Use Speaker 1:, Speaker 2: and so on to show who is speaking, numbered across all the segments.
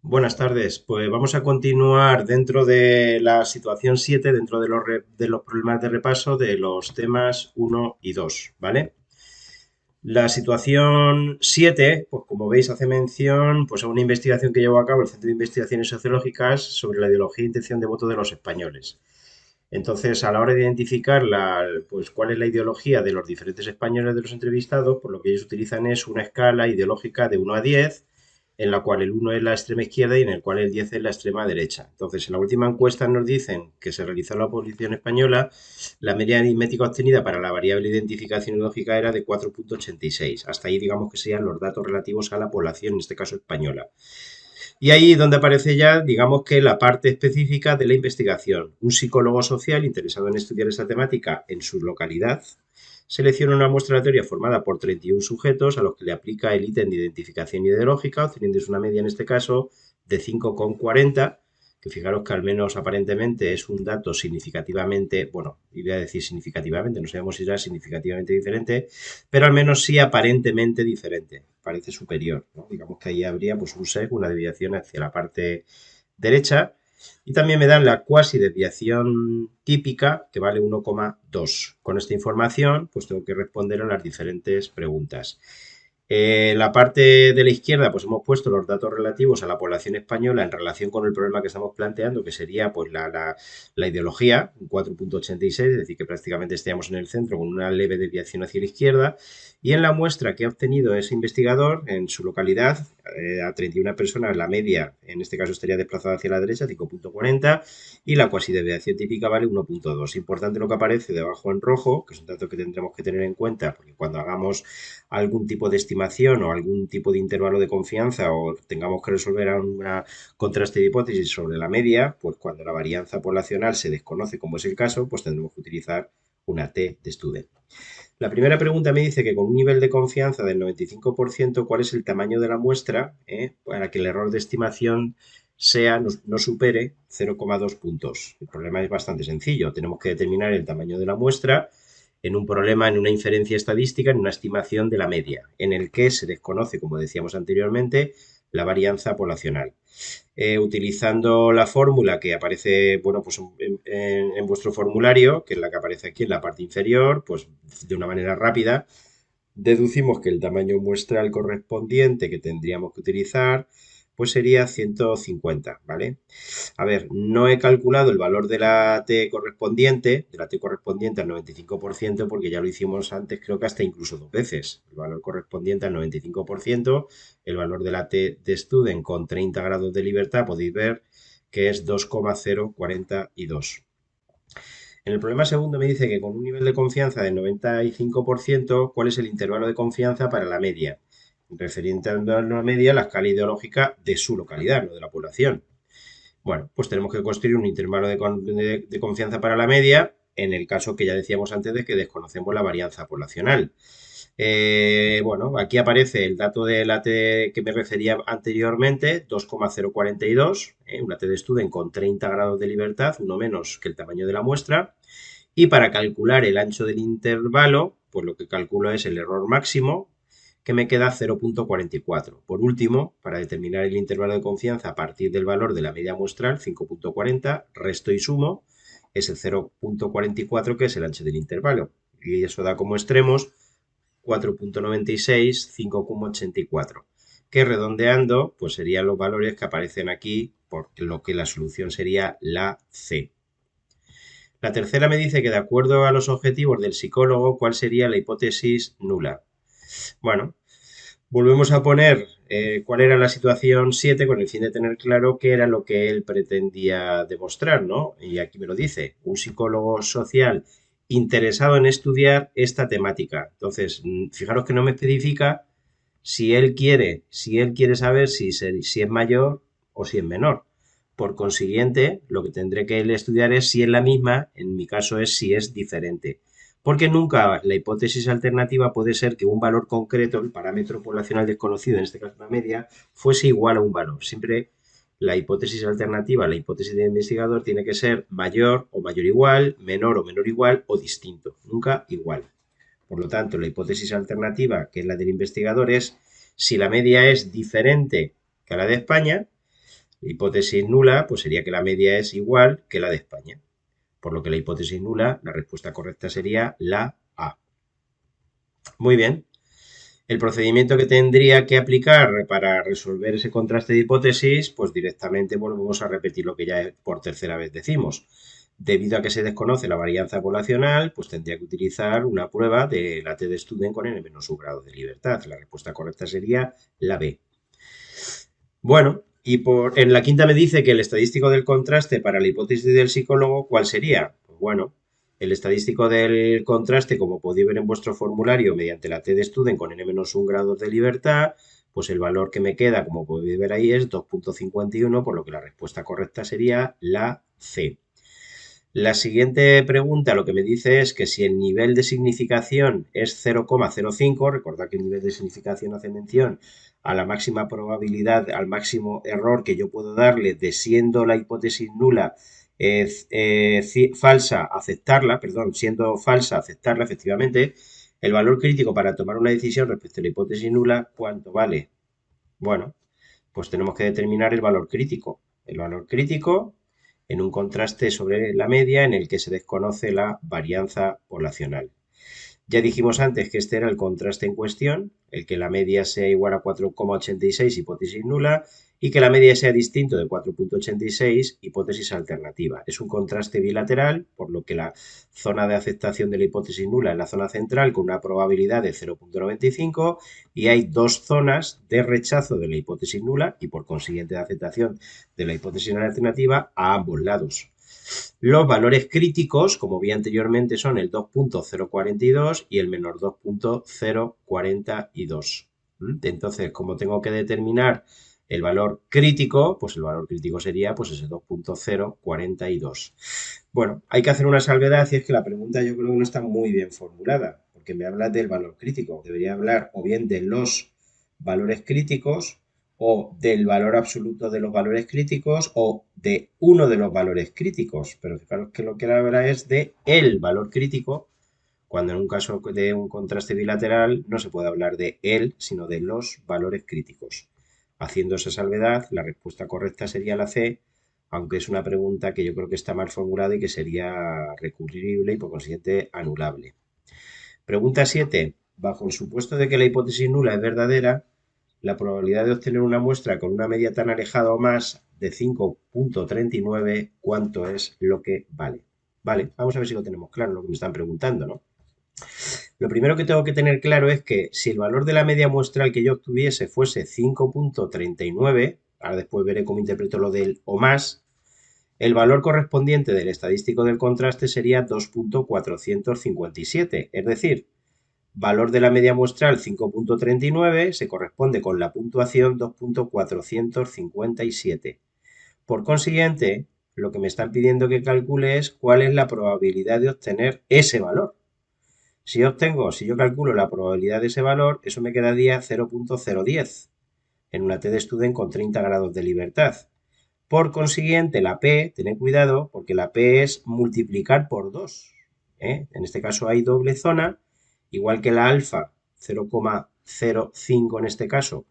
Speaker 1: Buenas tardes. Pues vamos a continuar dentro de la situación 7, dentro de los problemas de repaso de los temas uno y 2, ¿vale? La situación 7, pues como veis, hace mención pues, a una investigación que llevó a cabo el Centro de Investigaciones Sociológicas sobre la ideología e intención de voto de los españoles. Entonces, a la hora de identificar pues, cuál es la ideología de los diferentes españoles de los entrevistados, pues lo que ellos utilizan es una escala ideológica de 1 a 10, en la cual el 1 es la extrema izquierda y en el cual el 10 es la extrema derecha. Entonces, en la última encuesta nos dicen que se realizó en la oposición española, la media aritmética obtenida para la variable de identificación ideológica era de 4,86. Hasta ahí digamos que serían los datos relativos a la población, en este caso española. Y ahí es donde aparece ya, digamos que la parte específica de la investigación. Un psicólogo social interesado en estudiar esta temática en su localidad selecciona una muestra aleatoria formada por 31 sujetos a los que le aplica el ítem de identificación ideológica, obteniendo una media en este caso de 5,40, que fijaros que al menos aparentemente es un dato significativamente, bueno, iba a decir significativamente, no sabemos si será significativamente diferente, pero al menos sí aparentemente diferente, parece superior, ¿no? Digamos que ahí habría pues un sesgo, una desviación hacia la parte derecha, y también me dan la cuasi desviación típica, que vale 1,2. Con esta información, pues tengo que responder a las diferentes preguntas. La parte de la izquierda, pues hemos puesto los datos relativos a la población española en relación con el problema que estamos planteando, que sería pues la ideología, un 4,86, es decir, que prácticamente estaríamos en el centro con una leve desviación hacia la izquierda. Y en la muestra que ha obtenido ese investigador en su localidad, a 31 personas, la media en este caso estaría desplazada hacia la derecha, 5,40, y la cuasi desviación típica vale 1,2. Importante lo que aparece debajo en rojo, que es un dato que tendremos que tener en cuenta, porque cuando hagamos algún tipo de estimación o algún tipo de intervalo de confianza o tengamos que resolver una contraste de hipótesis sobre la media, pues cuando la varianza poblacional se desconoce, como es el caso, pues tendremos que utilizar una T de Student. La primera pregunta me dice que con un nivel de confianza del 95%, ¿cuál es el tamaño de la muestra para que el error de estimación no supere 0,2 puntos? El problema es bastante sencillo. Tenemos que determinar el tamaño de la muestra en un problema, en una inferencia estadística, en una estimación de la media, en el que se desconoce, como decíamos anteriormente, la varianza poblacional. Utilizando la fórmula que aparece, bueno, pues en vuestro formulario, que es la que aparece aquí en la parte inferior, pues de una manera rápida, deducimos que el tamaño muestral correspondiente que tendríamos que utilizar, pues sería 150, ¿vale? A ver, no he calculado el valor de la T correspondiente al 95%, porque ya lo hicimos antes, creo que hasta incluso dos veces. El valor correspondiente al 95%, el valor de la T de Student con 30 grados de libertad, podéis ver que es 2,042. En el problema segundo me dice que con un nivel de confianza del 95%, ¿cuál es el intervalo de confianza para la media? Referente a la media, la escala ideológica de su localidad, no de la población. Bueno, pues tenemos que construir un intervalo de confianza para la media, en el caso que ya decíamos antes de que desconocemos la varianza poblacional. Bueno, aquí aparece el dato de la T que me refería anteriormente, 2,042, una T de Student con 30 grados de libertad, uno menos que el tamaño de la muestra. Y para calcular el ancho del intervalo, pues lo que calculo es el error máximo, que me queda 0,44. Por último, para determinar el intervalo de confianza a partir del valor de la media muestral, 5,40, resto y sumo, es el 0,44, que es el ancho del intervalo. Y eso da como extremos 4,96, 5,84, que redondeando, pues serían los valores que aparecen aquí, por lo que la solución sería la C. La tercera me dice que de acuerdo a los objetivos del psicólogo, ¿cuál sería la hipótesis nula? Bueno, volvemos a poner cuál era la situación 7 con el fin de tener claro qué era lo que él pretendía demostrar, ¿no? Y aquí me lo dice, un psicólogo social interesado en estudiar esta temática. Entonces, fijaros que no me especifica si él quiere saber si es mayor o si es menor. Por consiguiente, lo que tendré que estudiar es si es la misma, en mi caso es si es diferente. Porque nunca la hipótesis alternativa puede ser que un valor concreto, el parámetro poblacional desconocido, en este caso la media, fuese igual a un valor. Siempre la hipótesis alternativa, la hipótesis del investigador, tiene que ser mayor o mayor igual, menor o menor igual o distinto. Nunca igual. Por lo tanto, la hipótesis alternativa, que es la del investigador, es si la media es diferente que la de España, Hipótesis nula, pues sería que la media es igual que la de España. Por lo que la hipótesis nula, la respuesta correcta sería la A. Muy bien. El procedimiento que tendría que aplicar para resolver ese contraste de hipótesis, pues directamente volvemos a repetir lo que ya por tercera vez decimos. Debido a que se desconoce la varianza poblacional, pues tendría que utilizar una prueba de la T de Student con n menos un grado de libertad. La respuesta correcta sería la B. Bueno, en la quinta me dice que el estadístico del contraste para la hipótesis del psicólogo, ¿cuál sería? Pues bueno, el estadístico del contraste, como podéis ver en vuestro formulario, mediante la T de Student con n-1 grados de libertad, pues el valor que me queda, como podéis ver ahí, es 2,51, por lo que la respuesta correcta sería la C. La siguiente pregunta lo que me dice es que si el nivel de significación es 0,05, recordad que el nivel de significación hace mención a la máxima probabilidad, al máximo error que yo puedo darle de siendo la hipótesis nula falsa, aceptarla, perdón, siendo falsa, aceptarla efectivamente, el valor crítico para tomar una decisión respecto a la hipótesis nula, ¿cuánto vale? Bueno, pues tenemos que determinar el valor crítico. El valor crítico en un contraste sobre la media en el que se desconoce la varianza poblacional. Ya dijimos antes que este era el contraste en cuestión, el que la media sea igual a 4,86, hipótesis nula, y que la media sea distinto de 4,86, hipótesis alternativa. Es un contraste bilateral, por lo que la zona de aceptación de la hipótesis nula es la zona central con una probabilidad de 0,95 y hay dos zonas de rechazo de la hipótesis nula y por consiguiente de aceptación de la hipótesis alternativa a ambos lados. Los valores críticos, como vi anteriormente, son el 2,042 y el menor 2,042. Entonces, como tengo que determinar el valor crítico, pues el valor crítico sería pues ese 2,042. Bueno, hay que hacer una salvedad y es que la pregunta yo creo que no está muy bien formulada, porque me habla del valor crítico. Debería hablar o bien de los valores críticos o del valor absoluto de los valores críticos o de uno de los valores críticos. Pero fijaros que lo que habla es de el valor crítico, cuando en un caso de un contraste bilateral no se puede hablar de él, sino de los valores críticos. Haciendo esa salvedad, la respuesta correcta sería la C, aunque es una pregunta que yo creo que está mal formulada y que sería recurrible y por consiguiente anulable. Pregunta 7. Bajo el supuesto de que la hipótesis nula es verdadera, la probabilidad de obtener una muestra con una media tan alejada o más de 5,39, ¿cuánto es lo que vale? Vale, vamos a ver si lo tenemos claro, lo que me están preguntando, ¿no? Lo primero que tengo que tener claro es que si el valor de la media muestral que yo obtuviese fuese 5,39, ahora después veré cómo interpreto lo del o más, el valor correspondiente del estadístico del contraste sería 2,457, es decir, valor de la media muestral 5,39 se corresponde con la puntuación 2,457. Por consiguiente, lo que me están pidiendo que calcule es cuál es la probabilidad de obtener ese valor. Si yo calculo la probabilidad de ese valor, eso me quedaría 0,010 en una T de Student con 30 grados de libertad. Por consiguiente, la P, tened cuidado, porque la P es multiplicar por 2. En este caso hay doble zona, igual que la alfa, 0,05 en este caso,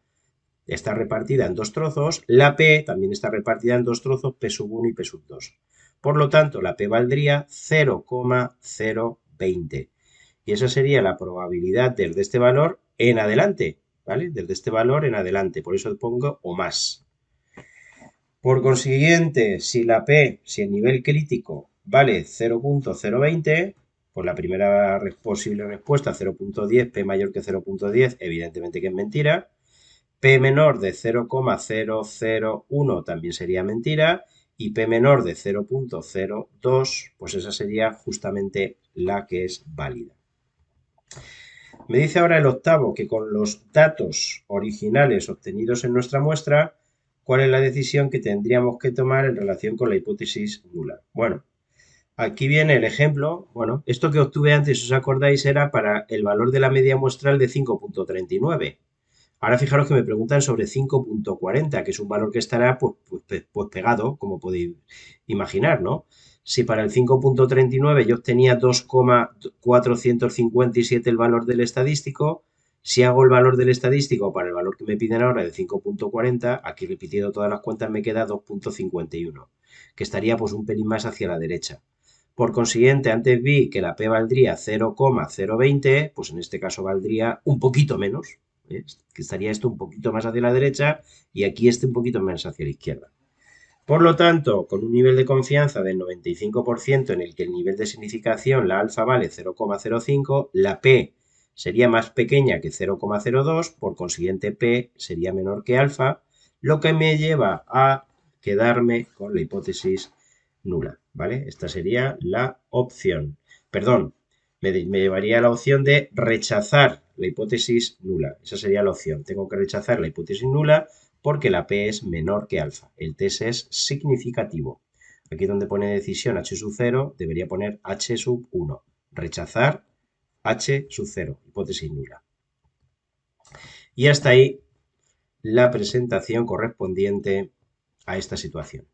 Speaker 1: está repartida en dos trozos, la P también está repartida en dos trozos, P1 y P2. Por lo tanto, la P valdría 0,020. Y esa sería la probabilidad desde este valor en adelante, ¿vale? Desde este valor en adelante, por eso pongo o más. Por consiguiente, si el nivel crítico vale 0,020, pues la primera posible respuesta, 0,10, P mayor que 0,10, evidentemente que es mentira. P menor de 0,001 también sería mentira. Y P menor de 0,02, pues esa sería justamente la que es válida. Me dice ahora el octavo que con los datos originales obtenidos en nuestra muestra, ¿cuál es la decisión que tendríamos que tomar en relación con la hipótesis nula? Bueno, aquí viene el ejemplo. Bueno, esto que obtuve antes, si os acordáis, era para el valor de la media muestral de 5,39. Ahora fijaros que me preguntan sobre 5,40, que es un valor que estará pues pegado, como podéis imaginar, ¿no? Si para el 5,39 yo obtenía 2,457 el valor del estadístico, Si hago el valor del estadístico para el valor que me piden ahora de 5.40, aquí repitiendo todas las cuentas me queda 2.51, que estaría pues un pelín más hacia la derecha. Por consiguiente, antes vi que la P valdría 0,020, pues en este caso valdría un poquito menos, que estaría esto un poquito más hacia la derecha y aquí este un poquito más hacia la izquierda. Por lo tanto, con un nivel de confianza del 95% en el que el nivel de significación, la alfa vale 0,05, la P sería más pequeña que 0,02, por consiguiente P sería menor que alfa, lo que me lleva a quedarme con la hipótesis nula, ¿vale? Esta sería la opción. Perdón, me llevaría a la opción de rechazar la hipótesis nula. Esa sería la opción. Tengo que rechazar la hipótesis nula porque la P es menor que alfa. El test es significativo. Aquí donde pone decisión H sub 0, debería poner H sub 1. Rechazar H sub 0, hipótesis nula. Y hasta ahí la presentación correspondiente a esta situación.